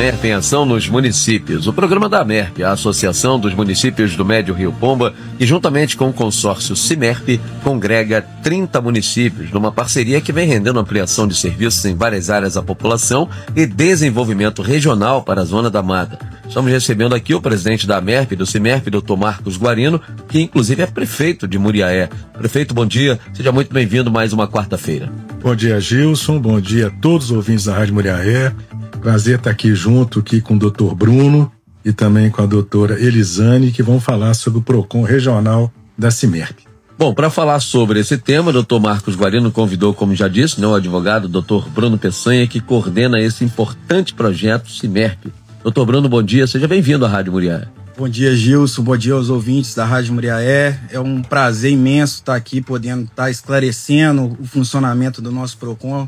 AMERP em Ação nos Municípios. O programa da AMERP, a Associação dos Municípios do Médio Rio Pomba, que juntamente com o consórcio CIMERP, congrega 30 municípios, numa parceria que vem rendendo ampliação de serviços em várias áreas à população e desenvolvimento regional para a Zona da Mata. Estamos recebendo aqui o presidente da AMERP, do CIMERP, Dr. Marcos Guarino, que inclusive é prefeito de Muriaé. Prefeito, bom dia, seja muito bem-vindo mais uma quarta-feira. Bom dia, Gilson, bom dia a todos os ouvintes da Rádio Muriaé. Prazer estar aqui junto aqui com o Dr. Bruno e também com a doutora Elisane, que vão falar sobre o PROCON regional da CIMERP. Bom, para falar sobre esse tema, o Dr. Marcos Guarino convidou, como já disse, o advogado Dr. Bruno Peçanha, que coordena esse importante projeto CIMERP. Dr. Bruno, bom dia, seja bem-vindo à Rádio Muriaé. Bom dia, Gilson, bom dia aos ouvintes da Rádio Muriaé. É um prazer imenso estar aqui, podendo estar esclarecendo o funcionamento do nosso PROCON.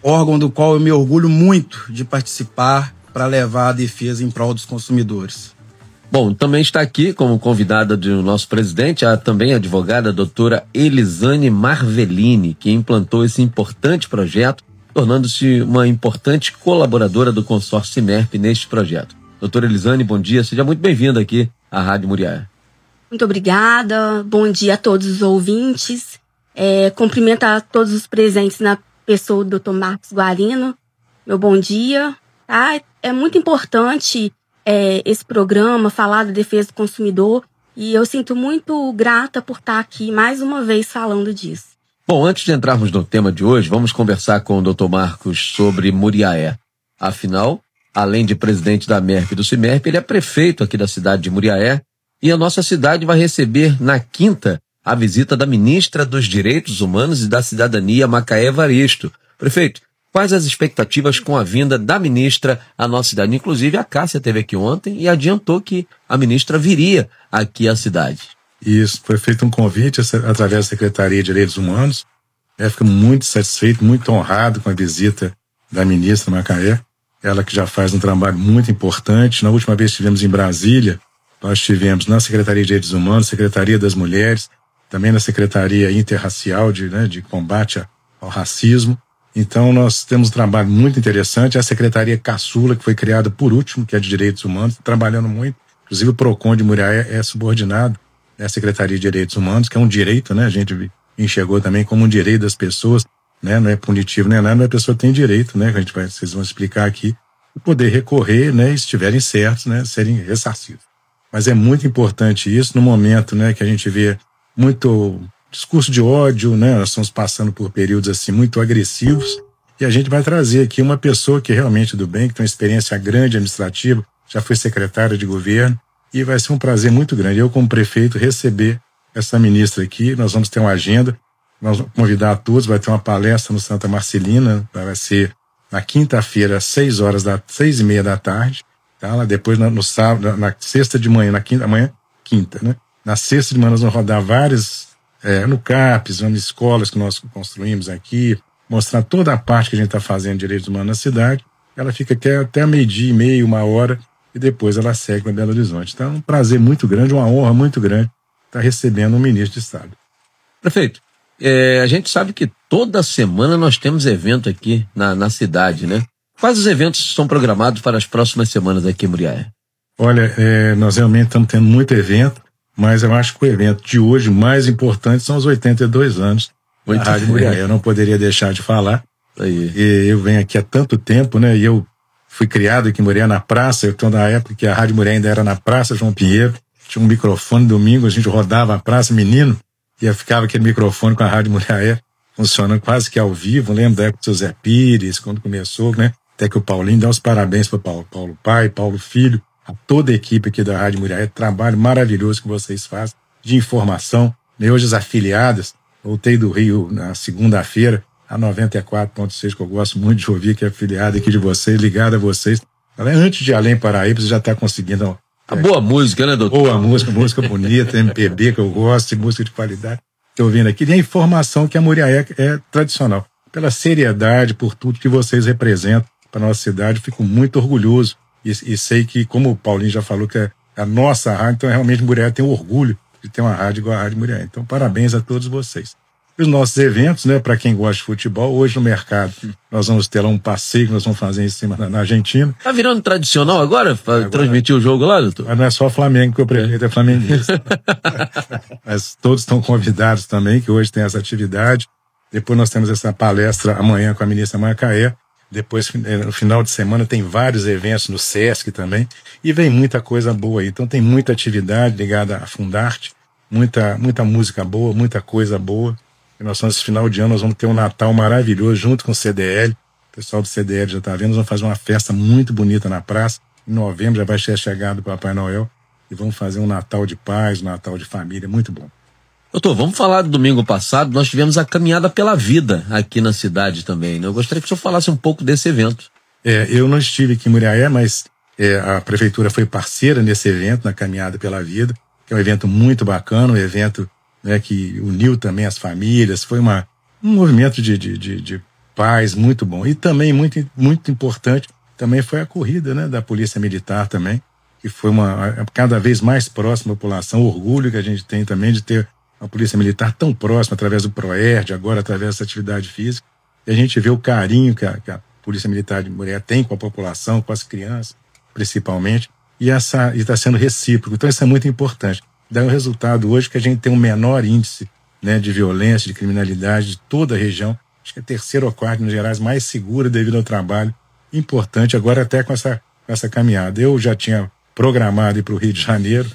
Órgão do qual eu me orgulho muito de participar para levar a defesa em prol dos consumidores. Bom, também está aqui como convidada do nosso presidente, a também advogada doutora Elisane Marvelini, que implantou esse importante projeto, tornando-se uma importante colaboradora do consórcio CIMERP neste projeto. Doutora Elisane, bom dia, seja muito bem-vinda aqui à Rádio Muriaé. Muito obrigada, bom dia a todos os ouvintes. Cumprimento a todos os presentes na pessoa do Dr. Marcos Guarino. Meu bom dia. Tá? É muito importante esse programa, falar da defesa do consumidor, e eu sinto muito grata por estar aqui mais uma vez falando disso. Bom, antes de entrarmos no tema de hoje, vamos conversar com o Dr. Marcos sobre Muriaé. Afinal, além de presidente da AMERP e do CIMERP, ele é prefeito aqui da cidade de Muriaé, e a nossa cidade vai receber na quinta a visita da ministra dos Direitos Humanos e da Cidadania, Macaé Evaristo. Prefeito, quais as expectativas com a vinda da ministra à nossa cidade? Inclusive, a Cássia esteve aqui ontem e adiantou que a ministra viria aqui à cidade. Isso, foi feito um convite através da Secretaria de Direitos Humanos. Fico muito satisfeito, muito honrado com a visita da ministra Macaé. Ela que já faz um trabalho muito importante. Na última vez que estivemos em Brasília, nós estivemos na Secretaria de Direitos Humanos, Secretaria das Mulheres, também na Secretaria Interracial de Combate ao Racismo. Então, nós temos um trabalho muito interessante. A Secretaria Caçula, que foi criada por último, que é de Direitos Humanos, trabalhando muito. Inclusive, o PROCON de Muriaé é subordinado à Secretaria de Direitos Humanos, que é um direito, né? A gente enxergou também como um direito das pessoas, né? Não é punitivo nem nada, mas a pessoa tem direito, né? Que vocês vão explicar aqui, de poder recorrer, né? E se estiverem certos, né? Serem ressarcidos. Mas é muito importante isso no momento, né? Que a gente vê muito discurso de ódio, né? Nós estamos passando por períodos assim muito agressivos, e a gente vai trazer aqui uma pessoa que realmente do bem, que tem uma experiência grande administrativa, já foi secretária de governo, e vai ser um prazer muito grande eu, como prefeito, receber essa ministra aqui. Nós vamos ter uma agenda, nós vamos convidar a todos, vai ter uma palestra no Santa Marcelina, vai ser na quinta-feira, às 6h30 da tarde, tá? Lá depois no sábado, na sexta de manhã, quinta, né? Na sexta de manhã nós vamos rodar várias, no CAPES, nas escolas que nós construímos aqui, mostrar toda a parte que a gente está fazendo de direitos humanos na cidade. Ela fica até meio-dia e meio, 1h, e depois ela segue para Belo Horizonte. Então é um prazer muito grande, uma honra muito grande estar recebendo um ministro de Estado. Prefeito, a gente sabe que toda semana nós temos evento aqui na cidade, né? Quais os eventos estão programados para as próximas semanas aqui em Muriaé? Olha, nós realmente estamos tendo muito evento, mas eu acho que o evento de hoje mais importante são os 82 anos da Rádio Muriaé. Eu não poderia deixar de falar. Aí. E eu venho aqui há tanto tempo, né? E eu fui criado aqui em Muriaé, na praça. Eu estou na época que a Rádio Muriaé ainda era na Praça João Pinheiro. Tinha um microfone domingo, a gente rodava a praça, menino, e ficava aquele microfone com a Rádio Muriaé funcionando quase que ao vivo. Lembro da época do seu Zé Pires, quando começou, né? Até que o Paulinho dá os parabéns para Paulo pai, Paulo filho, a toda a equipe aqui da Rádio Muriaé. Trabalho maravilhoso que vocês fazem de informação. Hoje as afiliadas, voltei do Rio na segunda-feira, a 94.6, que eu gosto muito de ouvir, que é afiliada aqui de vocês, ligada a vocês. Antes de Além Paraíba, você já está conseguindo... A boa música, né, doutor? Boa música bonita, MPB, que eu gosto, música de qualidade. Estou ouvindo aqui. E a informação que a Muriaé é tradicional. Pela seriedade, por tudo que vocês representam para a nossa cidade, fico muito orgulhoso. E sei que, como o Paulinho já falou, que é a nossa rádio, então realmente Muriaé tem orgulho de ter uma rádio igual a Rádio Muriaé. Então, parabéns a todos vocês. Os nossos eventos, né, para quem gosta de futebol, hoje no mercado, nós vamos ter lá um passeio que nós vamos fazer em cima na Argentina. Tá virando tradicional agora, transmitir o jogo lá, doutor? Mas não é só Flamengo, que o prefeito é flamenguista. Mas todos estão convidados também, que hoje tem essa atividade. Depois nós temos essa palestra amanhã com a ministra Macaé. Depois, no final de semana, tem vários eventos no Sesc também. E vem muita coisa boa aí. Então tem muita atividade ligada à Fundarte, muita música boa, muita coisa boa. E nós, nesse final de ano, nós vamos ter um Natal maravilhoso junto com o CDL. O pessoal do CDL já está vendo. Nós vamos fazer uma festa muito bonita na praça. Em novembro já vai ser chegado o Papai Noel. E vamos fazer um Natal de paz, um Natal de família. Muito bom. Doutor, vamos falar do domingo passado. Nós tivemos a Caminhada pela Vida aqui na cidade também, né? Eu gostaria que o senhor falasse um pouco desse evento. Eu não estive aqui em Muriaé, mas a prefeitura foi parceira nesse evento, na Caminhada pela Vida, que é um evento muito bacana, um evento, né, que uniu também as famílias. Foi um movimento de paz muito bom. E também, muito importante, também foi a corrida, né, da Polícia Militar também, que foi cada vez mais próxima à população. O orgulho que a gente tem também de ter a Polícia Militar tão próxima, através do PROERD, agora através dessa atividade física. E a gente vê o carinho que a Polícia Militar de Muriaé tem com a população, com as crianças, principalmente, e está sendo recíproco. Então isso é muito importante. Dá um resultado hoje que a gente tem um menor índice, né, de violência, de criminalidade de toda a região. Acho que é a terceira ou quarta, Minas Gerais, mais segura devido ao trabalho importante, agora até com essa caminhada. Eu já tinha programado ir para o Rio de Janeiro,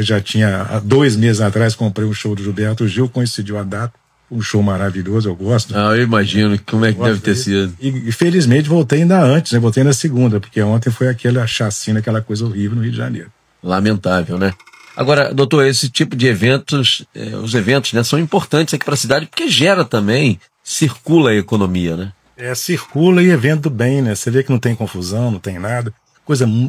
já tinha, há 2 meses atrás, comprei um show do Gilberto Gil, coincidiu a data, um show maravilhoso, eu gosto. Eu imagino como é que deve ter sido. E felizmente voltei ainda antes, né? Voltei na segunda, porque ontem foi aquela chacina, aquela coisa horrível no Rio de Janeiro. Lamentável, né? Agora, doutor, esse tipo de eventos, os eventos, né, são importantes aqui para a cidade, porque gera também, circula a economia, né? Circula e evento bem, né? Você vê que não tem confusão, não tem nada.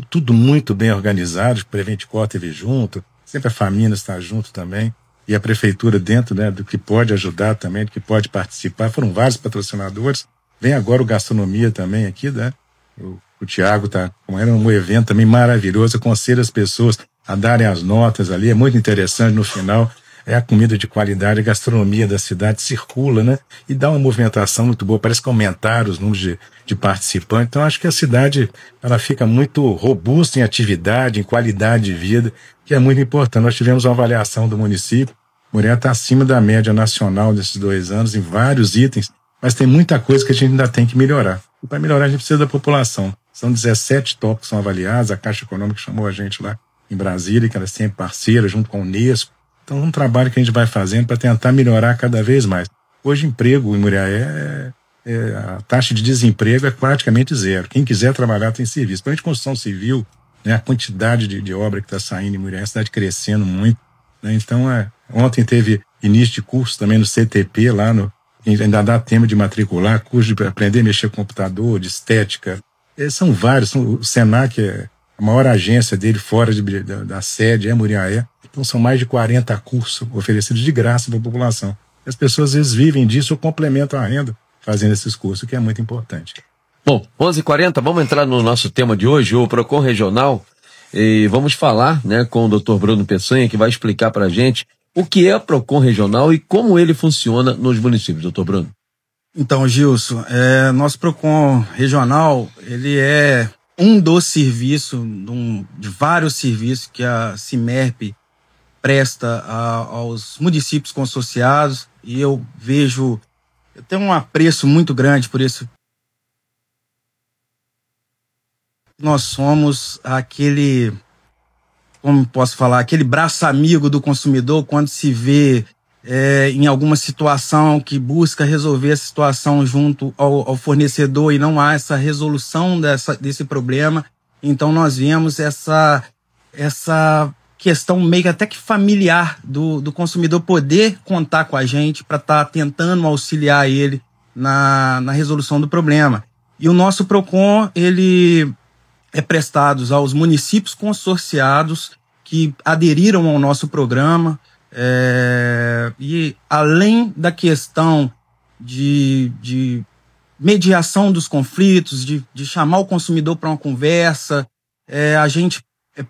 Tudo muito bem organizado, Prevent Cor teve junto, sempre a família está junto também, e a prefeitura dentro, né, do que pode ajudar também, do que pode participar. Foram vários patrocinadores, vem agora o Gastronomia também aqui, né? O Tiago está com um evento também maravilhoso, aconselho as pessoas a darem as notas ali, é muito interessante no final. É a comida de qualidade, a gastronomia da cidade circula, né? E dá uma movimentação muito boa, parece que aumentaram os números de participantes. Então, acho que a cidade, ela fica muito robusta em atividade, em qualidade de vida, que é muito importante. Nós tivemos uma avaliação do município, Muriaé está acima da média nacional desses 2 anos, em vários itens, mas tem muita coisa que a gente ainda tem que melhorar. E para melhorar, a gente precisa da população. São 17 tópicos que são avaliados, a Caixa Econômica chamou a gente lá em Brasília, que ela é sempre parceira, junto com a Unesco. Então, é um trabalho que a gente vai fazendo para tentar melhorar cada vez mais. Hoje, emprego em Muriaé, a taxa de desemprego é praticamente zero. Quem quiser trabalhar tem serviço. Para a gente, construção civil, né, a quantidade de obra que está saindo em Muriaé, a cidade crescendo muito, né? Então, ontem teve início de curso também no CTP, lá ainda dá tempo de matricular, curso de aprender a mexer com computador, de estética. São vários. O Senac a maior agência dele fora da sede é Muriaé. Então são mais de 40 cursos oferecidos de graça para a população. As pessoas às vezes vivem disso ou complementam a renda fazendo esses cursos, o que é muito importante. Bom, 11h40, vamos entrar no nosso tema de hoje, o PROCON Regional, e vamos falar, né, com o Dr. Bruno Peçanha, que vai explicar para a gente o que é a PROCON Regional e como ele funciona nos municípios. Dr. Bruno. Então, Gilson, nosso PROCON Regional, ele é um dos serviços, de vários serviços que a CIMERP presta aos municípios consorciados, e eu tenho um apreço muito grande por isso. Nós somos como posso falar, aquele braço amigo do consumidor quando se vê em alguma situação que busca resolver a situação junto ao fornecedor e não há essa resolução desse problema. Então nós vemos essa questão meio que até que familiar do consumidor poder contar com a gente para estar tentando auxiliar ele na resolução do problema. E o nosso PROCON, ele é prestado aos municípios consorciados que aderiram ao nosso programa, e além da questão de mediação dos conflitos, de chamar o consumidor para uma conversa, a gente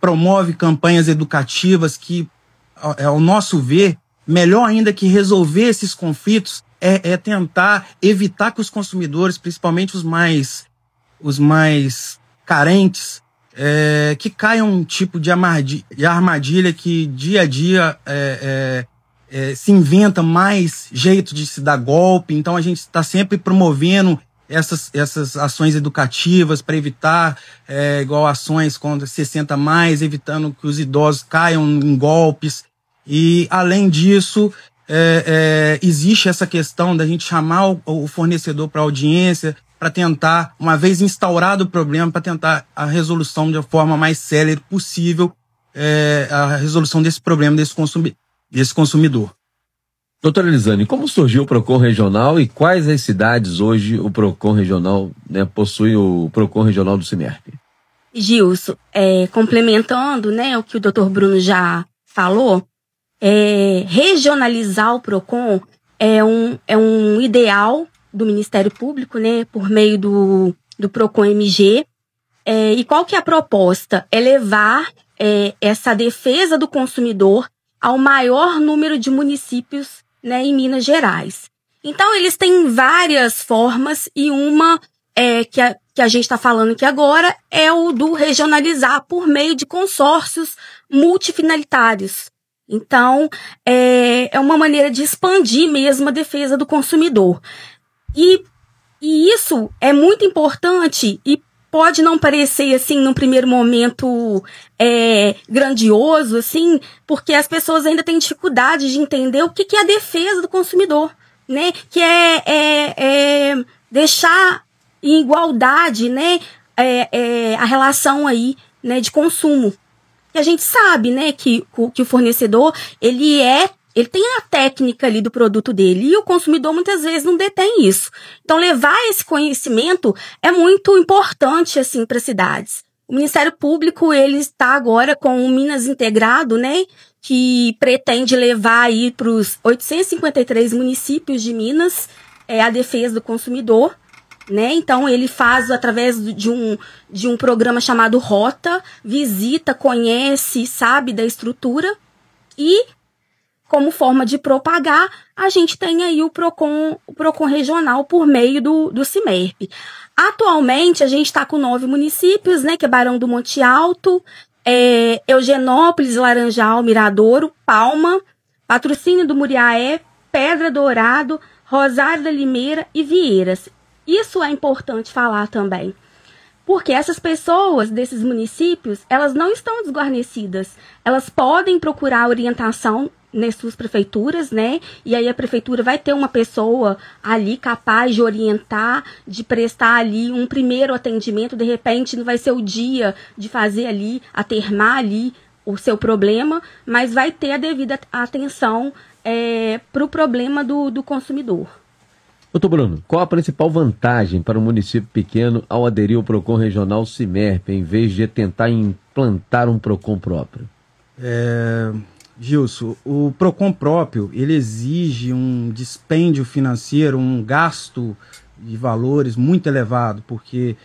promove campanhas educativas que, ao nosso ver, melhor ainda que resolver esses conflitos é tentar evitar que os consumidores, principalmente os mais carentes, que caiam um tipo de armadilha que dia a dia se inventa mais jeito de se dar golpe. Então a gente está sempre promovendo essas ações educativas para evitar igual ações contra 60+, evitando que os idosos caiam em golpes. E além disso, existe essa questão da gente chamar o fornecedor para audiência, para tentar, uma vez instaurado o problema, para tentar a resolução de forma mais célere possível, a resolução desse problema desse consumidor. Doutora Elisane, como surgiu o PROCON regional e quais as cidades hoje o PROCON regional, né, possui o PROCON regional do CIMERP? Gilson, complementando, né, o que o Dr. Bruno já falou, regionalizar o PROCON é um ideal do Ministério Público, né, por meio do PROCON MG. E qual que é a proposta? É levar essa defesa do consumidor ao maior número de municípios, né, em Minas Gerais. Então, eles têm várias formas e uma que a gente está falando aqui agora é o do regionalizar por meio de consórcios multifinalitários. Então, é uma maneira de expandir mesmo a defesa do consumidor. E isso é muito importante e pode não parecer, assim, num primeiro momento grandioso, assim, porque as pessoas ainda têm dificuldade de entender o que é a defesa do consumidor, né? Que é deixar em igualdade, né, a relação aí, né, de consumo. E a gente sabe, né, que o fornecedor, ele tem a técnica ali do produto dele e o consumidor muitas vezes não detém isso. Então, levar esse conhecimento é muito importante, assim, para as cidades. O Ministério Público, ele está agora com o Minas Integrado, né, que pretende levar aí para os 853 municípios de Minas a defesa do consumidor, né? Então, ele faz através de um programa chamado Rota, visita, conhece, sabe da estrutura e, como forma de propagar, a gente tem aí o PROCON regional por meio do CIMERP. Atualmente, a gente está com 9 municípios, né, que é Barão do Monte Alto, Eugenópolis, Laranjal, Miradouro, Palma, Patrocínio do Muriaé, Pedra Dourado, Rosário da Limeira e Vieiras. Isso é importante falar também, porque essas pessoas desses municípios, elas não estão desguarnecidas, elas podem procurar orientação nas suas prefeituras, né? E aí a prefeitura vai ter uma pessoa ali capaz de orientar, de prestar ali um primeiro atendimento. De repente não vai ser o dia de fazer ali, atermar ali o seu problema, mas vai ter a devida atenção para o problema do consumidor. Doutor Bruno, qual a principal vantagem para um município pequeno ao aderir ao PROCON regional CIMERP, em vez de tentar implantar um PROCON próprio? Gilson, o PROCON próprio, ele exige um dispêndio financeiro, um gasto de valores muito elevado, porque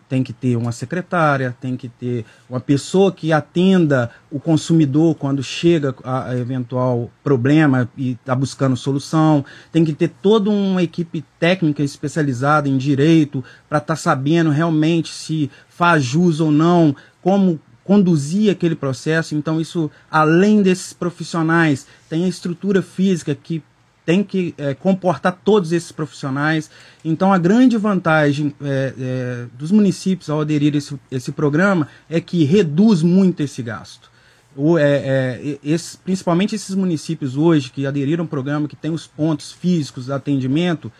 tem que ter uma secretária, tem que ter uma pessoa que atenda o consumidor quando chega a eventual problema e está buscando solução, tem que ter toda uma equipe técnica especializada em direito para estar sabendo realmente se faz jus ou não, como conduzir aquele processo. Então isso, além desses profissionais, tem a estrutura física que tem que comportar todos esses profissionais. Então, a grande vantagem dos municípios ao aderir a esse programa é que reduz muito esse gasto. Principalmente esses municípios hoje que aderiram ao programa, que tem os pontos físicos de atendimento,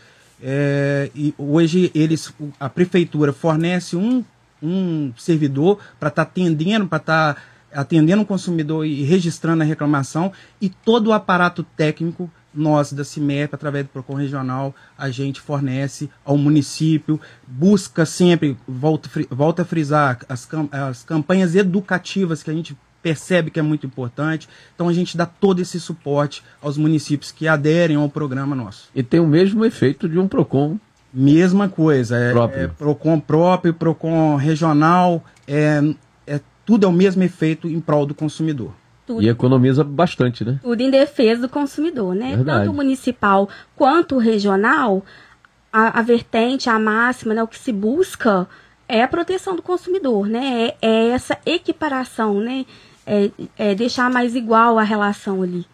e hoje a prefeitura fornece um servidor para estar atendendo o consumidor e registrando a reclamação, e todo o aparato técnico nós da CIMERP, através do PROCON regional, a gente fornece ao município, busca sempre, volta a frisar, as campanhas educativas que a gente percebe que é muito importante. Então a gente dá todo esse suporte aos municípios que aderem ao programa nosso. E tem o mesmo efeito de um PROCON. Mesma coisa, PROCON próprio, PROCON regional, tudo é o mesmo efeito em prol do consumidor. E economiza bastante, né? Tudo em defesa do consumidor, né? Verdade. Tanto o municipal quanto o regional, a vertente, a máxima, né, o que se busca é a proteção do consumidor, né? É essa equiparação, né? É deixar mais igual a relação ali.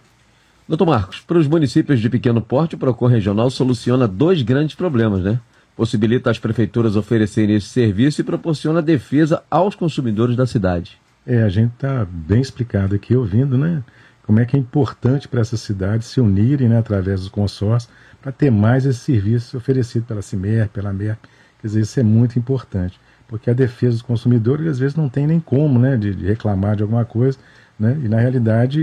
Doutor Marcos, para os municípios de pequeno porte, o PROCON regional soluciona 2 grandes problemas, né? Possibilita às prefeituras oferecerem esse serviço e proporciona defesa aos consumidores da cidade. A gente está bem explicado aqui, ouvindo, né? Como é que é importante para essas cidades se unirem, né, através dos consórcios, para ter mais esse serviço oferecido pela CIMERP, pela MERP. Quer dizer, isso é muito importante, porque a defesa dos consumidores, às vezes, não tem nem como, né, de reclamar de alguma coisa, né? E, na realidade,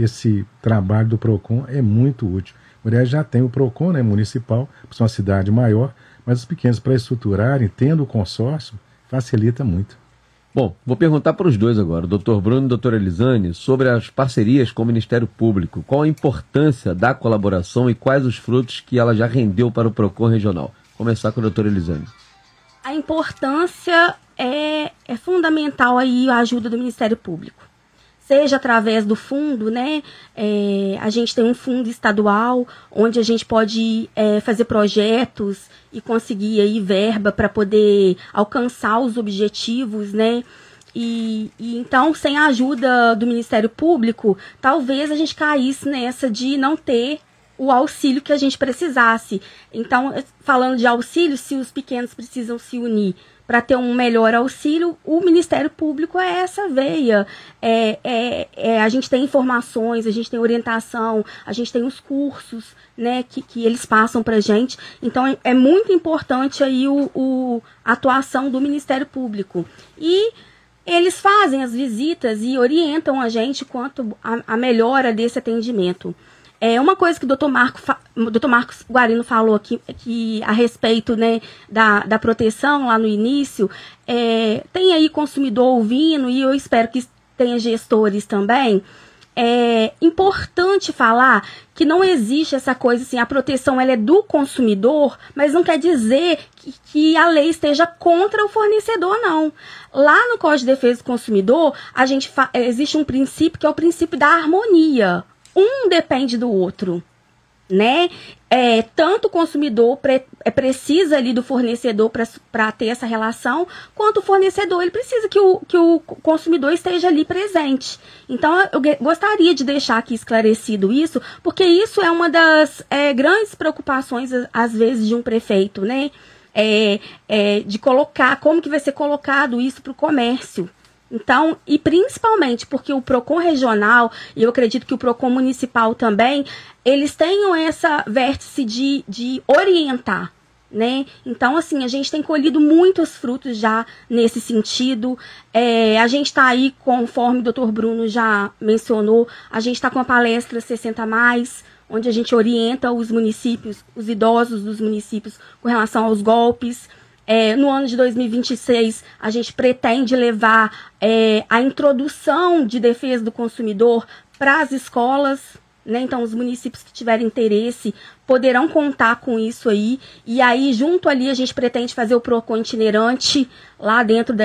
esse trabalho do PROCON é muito útil. Muriaé já tem o PROCON, né, municipal, por ser uma cidade maior, mas os pequenos, para estruturarem, tendo o consórcio, facilita muito. Bom, vou perguntar para os dois agora, o doutor Bruno e a doutora Elisane, sobre as parcerias com o Ministério Público. Qual a importância da colaboração e quais os frutos que ela já rendeu para o PROCON regional? Vou começar com a doutora Elisane. A importância é fundamental aí a ajuda do Ministério Público. Seja através do fundo, né? A gente tem um fundo estadual, onde a gente pode fazer projetos e conseguir aí verba para poder alcançar os objetivos, né? E então, sem a ajuda do Ministério Público, talvez a gente caísse nessa de não ter o auxílio que a gente precisasse. Então, falando de auxílio, se os pequenos precisam se unir para ter um melhor auxílio, o Ministério Público é essa veia. A gente tem informações, a gente tem orientação, a gente tem os cursos, né, que eles passam para a gente. Então, é muito importante aí a atuação do Ministério Público. E eles fazem as visitas e orientam a gente quanto a melhora desse atendimento. Uma coisa que o Dr. Marcos Guarino falou aqui que a respeito, né, da proteção lá no início, tem aí consumidor ouvindo e eu espero que tenha gestores também. É importante falar que não existe essa coisa assim, a proteção ela é do consumidor, mas não quer dizer que a lei esteja contra o fornecedor, não. Lá no Código de Defesa do Consumidor, existe um princípio que é o princípio da harmonia. Um depende do outro, né? Tanto o consumidor precisa ali do fornecedor para ter essa relação, quanto o fornecedor ele precisa que o consumidor esteja ali presente. Então, eu gostaria de deixar aqui esclarecido isso, porque isso é uma das grandes preocupações, às vezes, de um prefeito, né? De colocar, como que vai ser colocado isso para o comércio. Então, e principalmente porque o PROCON regional, e eu acredito que o PROCON municipal também, eles tenham essa vértice de orientar, né? Então, assim, a gente tem colhido muitos frutos já nesse sentido. A gente está aí, conforme o doutor Bruno já mencionou, a gente está com a palestra 60+, onde a gente orienta os municípios, os idosos dos municípios com relação aos golpes. No ano de 2026, a gente pretende levar a introdução de defesa do consumidor para as escolas, né? Então, os municípios que tiverem interesse poderão contar com isso aí. E aí, junto ali, a gente pretende fazer o PROCON itinerante lá dentro,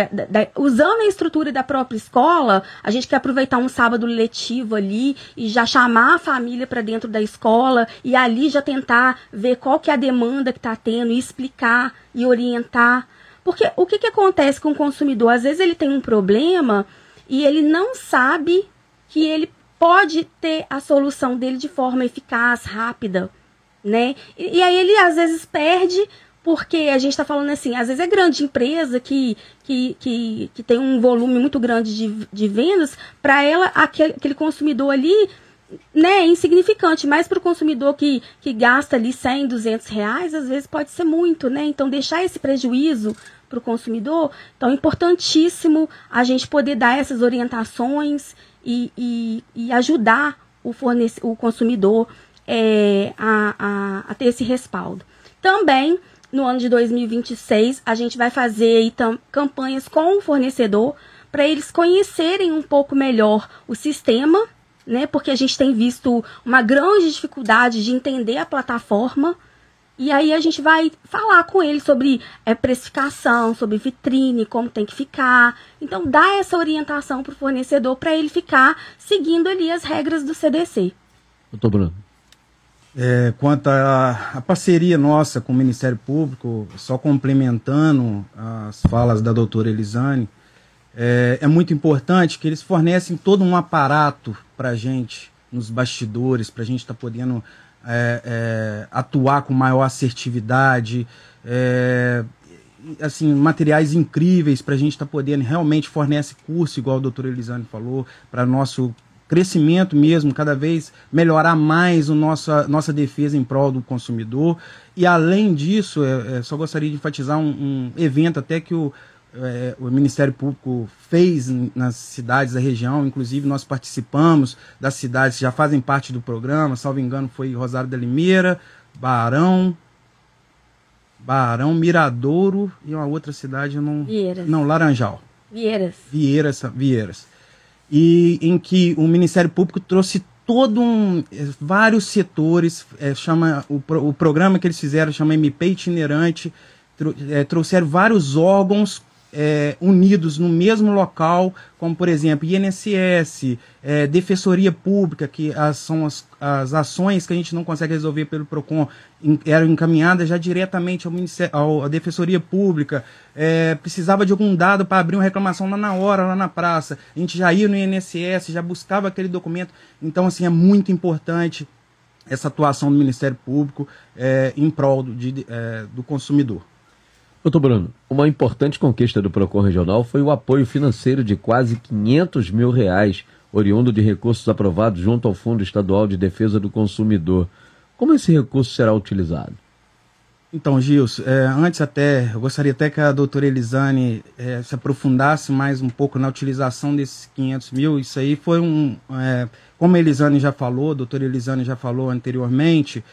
usando a estrutura da própria escola. A gente quer aproveitar um sábado letivo ali e já chamar a família para dentro da escola e ali já tentar ver qual que é a demanda que está tendo e explicar e orientar. Porque o que acontece com o consumidor? Às vezes ele tem um problema e ele não sabe que ele pode ter a solução dele de forma eficaz, rápida, né? E aí ele às vezes perde, porque a gente está falando assim, às vezes é grande empresa que tem um volume muito grande de vendas, para ela aquele consumidor ali, né, é insignificante, mas para o consumidor que gasta ali 100, 200 reais, às vezes pode ser muito, né? Então deixar esse prejuízo para o consumidor, então é importantíssimo a gente poder dar essas orientações e ajudar o consumidor a ter esse respaldo. Também, no ano de 2026, a gente vai fazer campanhas com o fornecedor para eles conhecerem um pouco melhor o sistema, né? Porque a gente tem visto uma grande dificuldade de entender a plataforma, E aí a gente vai falar com ele sobre precificação, sobre vitrine, como tem que ficar. Então dá essa orientação para o fornecedor para ele ficar seguindo ali as regras do CDC. Doutor Bruno. Quanto à parceria nossa com o Ministério Público, só complementando as falas da doutora Elisane, é muito importante que eles fornecem todo um aparato para a gente, nos bastidores, para a gente estar podendo atuar com maior assertividade, assim, materiais incríveis para a gente estar podendo, realmente fornece curso, igual a doutora Elisane falou, para nosso crescimento mesmo, cada vez melhorar mais nossa defesa em prol do consumidor. E além disso, só gostaria de enfatizar um evento até que o Ministério Público fez nas cidades da região, inclusive nós participamos das cidades que já fazem parte do programa, salvo engano foi Rosário da Limeira, Barão, Miradouro e uma outra cidade, Laranjal. Vieiras. E em que o Ministério Público trouxe vários setores, o programa que eles fizeram chama MP Itinerante, trouxeram vários órgãos unidos no mesmo local, como por exemplo INSS, Defensoria Pública, que são as ações que a gente não consegue resolver pelo PROCON, eram encaminhadas já diretamente à Defensoria Pública. Precisava de algum dado para abrir uma reclamação lá na hora, lá na praça, a gente já ia no INSS, já buscava aquele documento. Então assim, é muito importante essa atuação do Ministério Público em prol do consumidor. Doutor Bruno, uma importante conquista do PROCON Regional foi o apoio financeiro de quase R$500 mil, oriundo de recursos aprovados junto ao Fundo Estadual de Defesa do Consumidor. Como esse recurso será utilizado? Então, Gilson, antes eu gostaria até que a doutora Elisane se aprofundasse mais um pouco na utilização desses 500 mil. Isso aí foi como a Elisane já falou, a doutora Elisane já falou anteriormente,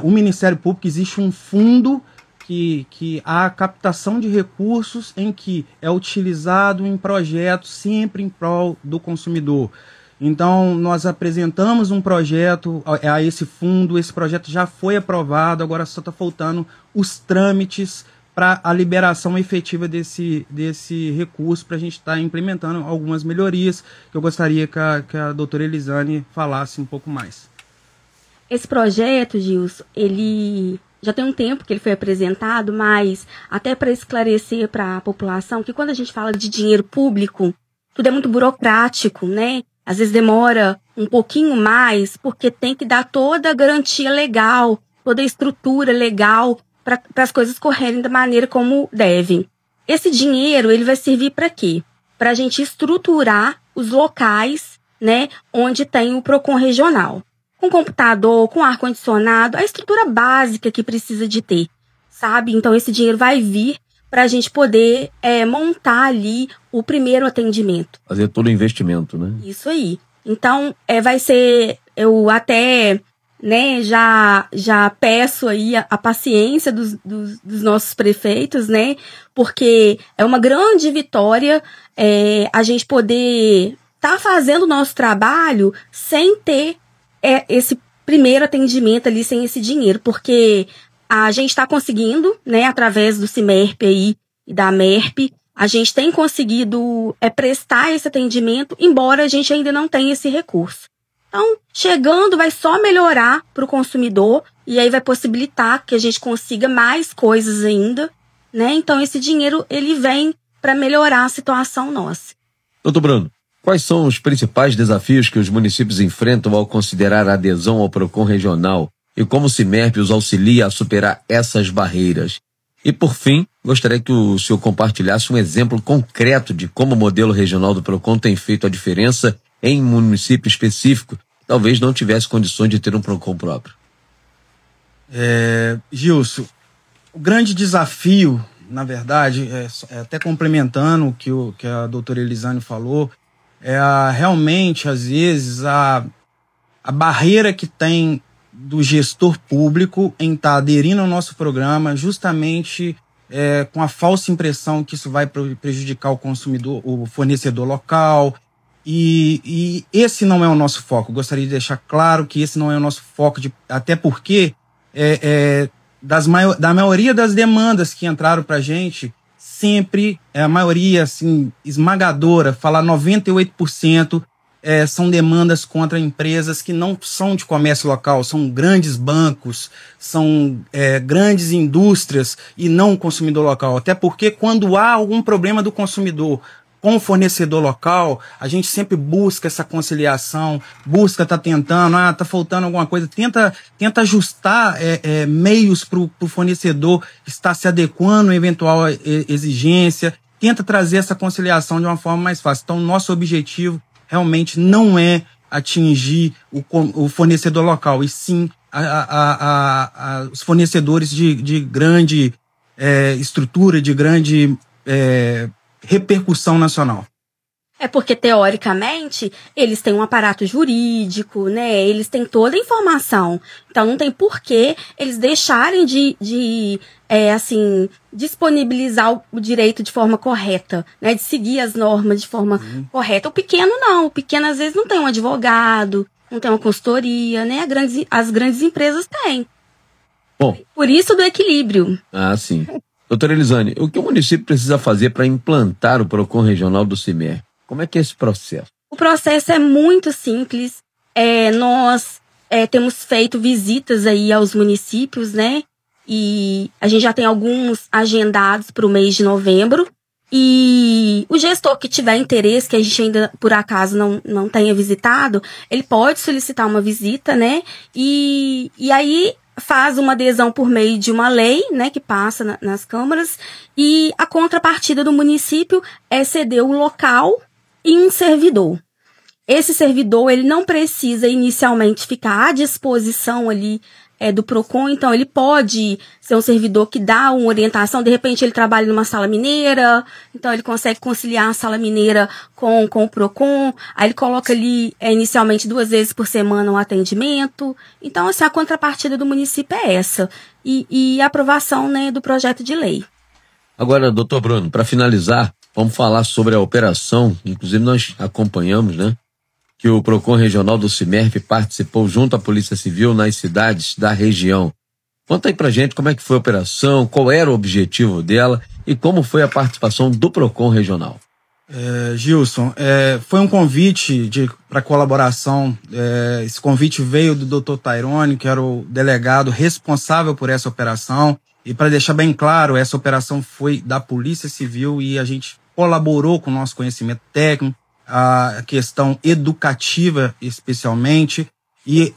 o Ministério Público existe um fundo que há captação de recursos em que é utilizado em projetos sempre em prol do consumidor. Então, nós apresentamos um projeto a esse fundo, esse projeto já foi aprovado, agora só está faltando os trâmites para a liberação efetiva desse recurso, para a gente estar implementando algumas melhorias, que eu gostaria que a doutora Elisane falasse um pouco mais. Esse projeto, Gilson, ele já tem um tempo que ele foi apresentado, mas até para esclarecer para a população que quando a gente fala de dinheiro público, tudo é muito burocrático, né? Às vezes demora um pouquinho mais, porque tem que dar toda a garantia legal, toda a estrutura legal para as coisas correrem da maneira como devem. Esse dinheiro, ele vai servir para quê? Para a gente estruturar os locais, né, onde tem o PROCON regional. Com computador, com ar-condicionado, a estrutura básica que precisa de ter, sabe? Então, esse dinheiro vai vir para a gente poder montar ali o primeiro atendimento. Fazer todo o investimento, né? Isso aí. Então, vai ser, eu até, né, já peço aí a paciência dos nossos prefeitos, né? Porque é uma grande vitória a gente poder estar fazendo o nosso trabalho sem ter esse primeiro atendimento ali, sem esse dinheiro, porque a gente está conseguindo, né, através do CIMERP aí e da MERP, a gente tem conseguido prestar esse atendimento, embora a gente ainda não tenha esse recurso. Então, chegando, vai só melhorar para o consumidor e aí vai possibilitar que a gente consiga mais coisas ainda, né? Então, esse dinheiro, ele vem para melhorar a situação nossa. Doutor Bruno, quais são os principais desafios que os municípios enfrentam ao considerar a adesão ao PROCON regional e como o CIMERP os auxilia a superar essas barreiras? E, por fim, gostaria que o senhor compartilhasse um exemplo concreto de como o modelo regional do PROCON tem feito a diferença em um município específico que talvez não tivesse condições de ter um PROCON próprio. Gilson, o grande desafio, na verdade, até complementando o que a doutora Elisane falou, realmente, às vezes, a barreira que tem do gestor público em estar aderindo ao nosso programa, justamente com a falsa impressão que isso vai prejudicar o consumidor, o fornecedor local, e esse não é o nosso foco. Gostaria de deixar claro que esse não é o nosso foco, até porque da maioria das demandas que entraram para a gente, sempre, a maioria assim, esmagadora, falar 98%, são demandas contra empresas que não são de comércio local, são grandes bancos, são grandes indústrias e não o consumidor local. Até porque quando há algum problema do consumidor com o fornecedor local, a gente sempre busca essa conciliação, busca tentando, tá faltando alguma coisa, tenta ajustar meios para o fornecedor estar se adequando a eventual exigência, tenta trazer essa conciliação de uma forma mais fácil. Então, nosso objetivo realmente não é atingir o fornecedor local, e sim os fornecedores de grande estrutura, de grande repercussão nacional. É porque, teoricamente, eles têm um aparato jurídico, né? Eles têm toda a informação. Então, não tem porquê eles deixarem de disponibilizar o direito de forma correta, né? De seguir as normas de forma correta. O pequeno, não. O pequeno, às vezes, não tem um advogado, não tem uma consultoria, né? As grandes empresas têm. Bom. Por isso do equilíbrio. Ah, sim. Doutora Elisane, o que o município precisa fazer para implantar o PROCON regional do CIMERP? Como é que é esse processo? O processo é muito simples. Nós temos feito visitas aí aos municípios, né? E a gente já tem alguns agendados para o mês de novembro. E o gestor que tiver interesse, que a gente ainda, por acaso, não tenha visitado, ele pode solicitar uma visita, né? E aí faz uma adesão por meio de uma lei, né, que passa nas câmaras, e a contrapartida do município é ceder o local e um servidor. Esse servidor, ele não precisa inicialmente ficar à disposição ali do PROCON, então ele pode ser um servidor que dá uma orientação, de repente ele trabalha numa sala mineira, então ele consegue conciliar a sala mineira com o PROCON, aí ele coloca ali inicialmente 2 vezes por semana um atendimento. Então, assim, a contrapartida do município é essa, e a aprovação, né, do projeto de lei. Agora, doutor Bruno, para finalizar, vamos falar sobre a operação, inclusive nós acompanhamos, né, que o PROCON regional do CIMERP participou junto à Polícia Civil nas cidades da região. Conta aí pra gente como é que foi a operação, qual era o objetivo dela e como foi a participação do PROCON regional. Gilson, foi um convite para colaboração. Esse convite veio do Dr. Tairone, que era o delegado responsável por essa operação. E para deixar bem claro, essa operação foi da Polícia Civil e a gente colaborou com o nosso conhecimento técnico, a questão educativa especialmente, e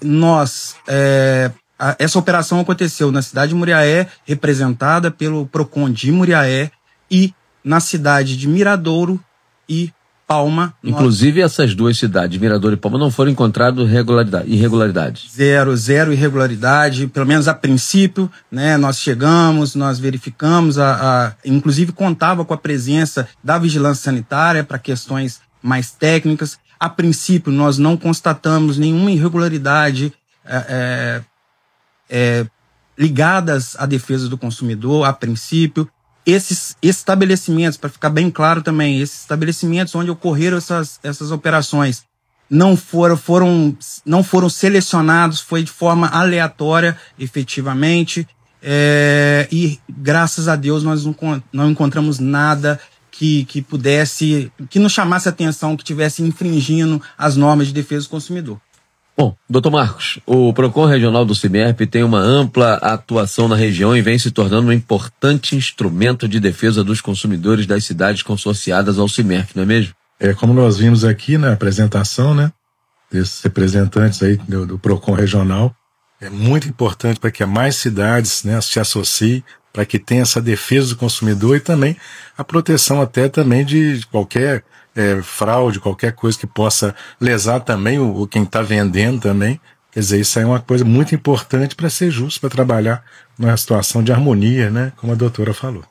essa operação aconteceu na cidade de Muriaé, representada pelo PROCON de Muriaé, e na cidade de Miradouro e Palma. Inclusive essas duas cidades, Miradouro e Palma, não foram encontradas irregularidades? Zero irregularidade, pelo menos a princípio, né? Nós chegamos, nós verificamos, inclusive contava com a presença da vigilância sanitária para questões mais técnicas. A princípio, nós não constatamos nenhuma irregularidade ligadas à defesa do consumidor, a princípio. Esses estabelecimentos, para ficar bem claro também, esses estabelecimentos onde ocorreram essas operações não foram selecionados, foi de forma aleatória, efetivamente, e graças a Deus nós não encontramos nada que nos chamasse a atenção, que estivesse infringindo as normas de defesa do consumidor. Bom, doutor Marcos, o PROCON regional do CIMERP tem uma ampla atuação na região e vem se tornando um importante instrumento de defesa dos consumidores das cidades consorciadas ao CIMERP, não é mesmo? Como nós vimos aqui na apresentação, né, desses representantes aí do PROCON regional, é muito importante para que mais cidades, né, se associem, para que tenha essa defesa do consumidor e também a proteção até também de qualquer fraude, qualquer coisa que possa lesar também quem está vendendo também. Quer dizer, isso aí é uma coisa muito importante para ser justo, para trabalhar numa situação de harmonia, né, como a doutora falou.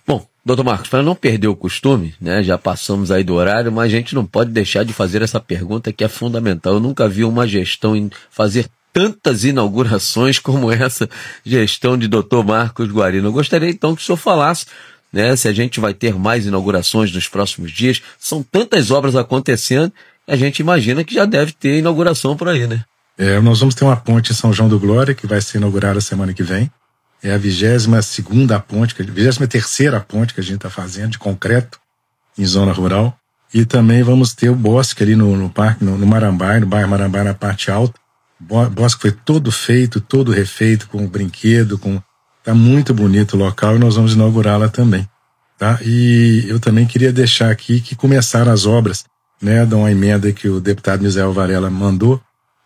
Bom, doutor Marcos, para não perder o costume, né, já passamos aí do horário, mas a gente não pode deixar de fazer essa pergunta que é fundamental. Eu nunca vi uma gestão fazer tantas inaugurações como essa gestão de Dr. Marcos Guarino. Eu gostaria então que o senhor falasse, né, se a gente vai ter mais inaugurações nos próximos dias. São tantas obras acontecendo, a gente imagina que já deve ter inauguração por aí, né? Nós vamos ter uma ponte em São João do Glória, que vai ser inaugurada semana que vem. É a 22ª ponte, 23ª ponte que a gente está fazendo de concreto em zona rural. E também vamos ter o bosque ali no parque, no Marambaia, no bairro Marambaia, na parte alta. O bosque foi todo feito, todo refeito, com brinquedo, tá muito bonito o local e nós vamos inaugurá-la também, tá? E eu também queria deixar aqui que começaram as obras, né, de uma emenda que o deputado Misael Varela mandou,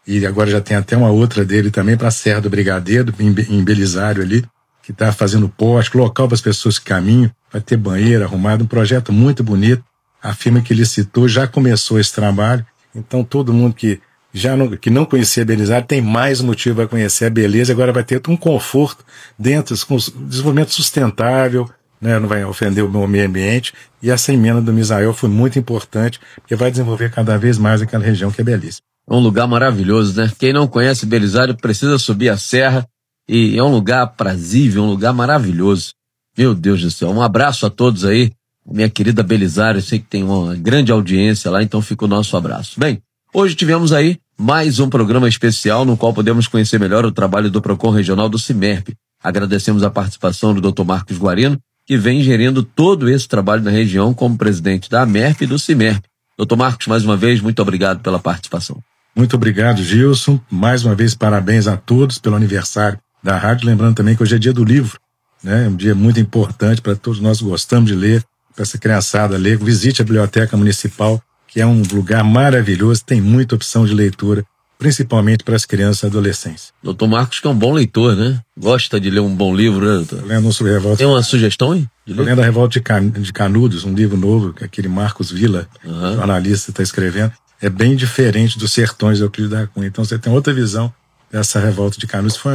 e agora já tem até uma outra dele também para a Serra do Brigadeiro, em Belisário ali, que está fazendo poste, local para as pessoas que caminham, vai ter banheiro arrumado, um projeto muito bonito. A firma que licitou já começou esse trabalho, então todo mundo que não conhecia Belisário tem mais motivo para conhecer a beleza, agora vai ter um conforto dentro, com desenvolvimento sustentável, né, não vai ofender o meio ambiente, e essa emenda do Misael foi muito importante, porque vai desenvolver cada vez mais aquela região que é belíssima. É um lugar maravilhoso, né? Quem não conhece Belisário precisa subir a serra, e é um lugar aprazível, um lugar maravilhoso. Meu Deus do céu, um abraço a todos aí, minha querida Belisário, eu sei que tem uma grande audiência lá, então fica o nosso abraço. Bem, hoje tivemos aí mais um programa especial no qual podemos conhecer melhor o trabalho do PROCON Regional do CIMERP. Agradecemos a participação do Dr. Marcos Guarino, que vem gerindo todo esse trabalho na região como presidente da AMERP e do CIMERP. Dr. Marcos, mais uma vez, muito obrigado pela participação. Muito obrigado, Gilson. Mais uma vez, parabéns a todos pelo aniversário da rádio. Lembrando também que hoje é dia do livro, né? Um dia muito importante para todos nós que gostamos de ler, para essa criançada ler. Visite a Biblioteca Municipal, que é um lugar maravilhoso, tem muita opção de leitura, principalmente para as crianças e adolescentes. Doutor Marcos, que é um bom leitor, né? Gosta de ler um bom livro, né, doutor? Lendo sobre Revolta. Tem uma sugestão aí? Lendo a Revolta de Canudos, um livro novo, que aquele Marcos Villa, jornalista, está escrevendo. É bem diferente dos Sertões de Euclides da Cunha. Então você tem outra visão dessa Revolta de Canudos. Foi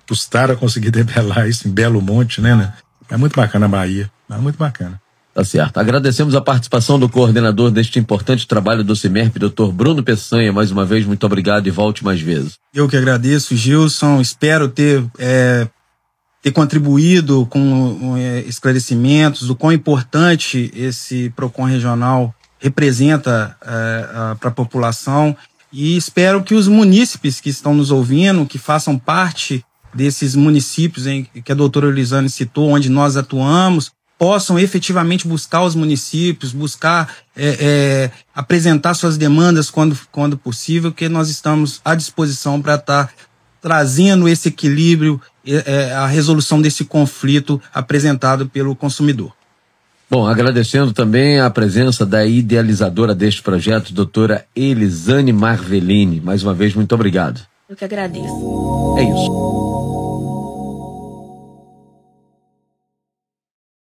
custaram a conseguir debelar isso em Belo Monte, né? É muito bacana a Bahia. É muito bacana. Tá certo. Agradecemos a participação do coordenador deste importante trabalho do CIMERP, Dr. Bruno Peçanha. Mais uma vez, muito obrigado e volte mais vezes. Eu que agradeço, Gilson. Espero ter contribuído com esclarecimentos do quão importante esse PROCON regional representa para a população, e espero que os munícipes que estão nos ouvindo, que façam parte desses municípios que a doutora Elisane citou, onde nós atuamos, possam efetivamente buscar os municípios, buscar apresentar suas demandas quando possível, que nós estamos à disposição para estar trazendo esse equilíbrio, a resolução desse conflito apresentado pelo consumidor. Bom, agradecendo também a presença da idealizadora deste projeto, doutora Elisane Marvelini. Mais uma vez, muito obrigado. Eu que agradeço. É isso.